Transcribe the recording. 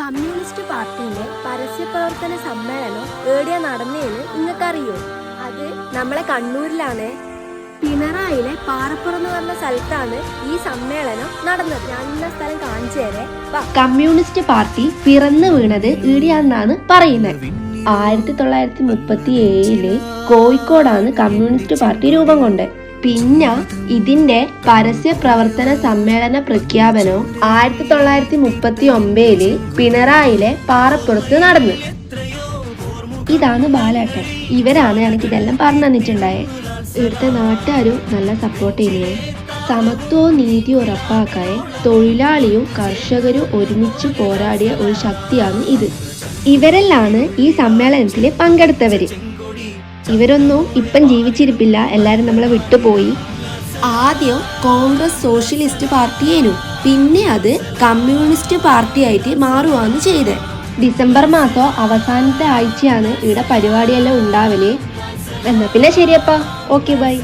Communist പാർട്ടിയുടെ പരസ്യപ്രവർത്തന സമ്മേളനം എവിടെയാ നടന്നേന്ന് നിങ്ങൾക്കറിയോ? അത് നമ്മളെ കണ്ണൂരിലാണ്. പിണറായിലെ പാറപ്പുറം എന്ന് പറഞ്ഞ സ്ഥലത്താണ് ഈ സമ്മേളനം നടന്നത്. ഞാൻ സ്ഥലം കാണിച്ചു തരേ. കമ്മ്യൂണിസ്റ്റ് പാർട്ടി പിറന്നു വീണത് ഈടെയാണെന്നാണ് പറയുന്നത്. 1937 കോഴിക്കോടാണ് കമ്മ്യൂണിസ്റ്റ് പാർട്ടി രൂപം കൊണ്ടത്. പിന്നെ ഇതിന്റെ പരസ്യ പ്രവർത്തന സമ്മേളന പ്രഖ്യാപനവും 1939 പിണറായിലെ പാറപ്പുറത്ത് നടന്നു. ഇതാണ് ബാലേട്ടൻ. ഇവരാണ് എനിക്കിതെല്ലാം പറഞ്ഞു തന്നിട്ടുണ്ടായത്. ഇവിടുത്തെ നാട്ടുകാരും നല്ല സപ്പോർട്ട് ചെയ്യുന്നത്. സമത്വവും നീതി ഉറപ്പാക്കാൻ തൊഴിലാളിയും കർഷകരും ഒരുമിച്ച് പോരാടിയ ഒരു ശക്തിയാണ് ഇത്. ഇവരെല്ലാണ് ഈ സമ്മേളനത്തിൽ പങ്കെടുത്തവര്. ഇവരൊന്നും ഇപ്പം ജീവിച്ചിരിപ്പില്ല, എല്ലാരും നമ്മളെ വിട്ടുപോയി. ആദ്യം കോൺഗ്രസ് സോഷ്യലിസ്റ്റ് പാർട്ടിയേനു, പിന്നെ അത് കമ്മ്യൂണിസ്റ്റ് പാർട്ടിയായിട്ട് മാറുകയാണ് ചെയ്തത്. ഡിസംബർ മാസം അവസാനത്തെ ആഴ്ചയാണ് ഇവിടെ പരിപാടിയെല്ലാം ഉണ്ടാവല്. എന്നാ പിന്നെ ശരിയപ്പാ, ഓക്കെ ബൈ.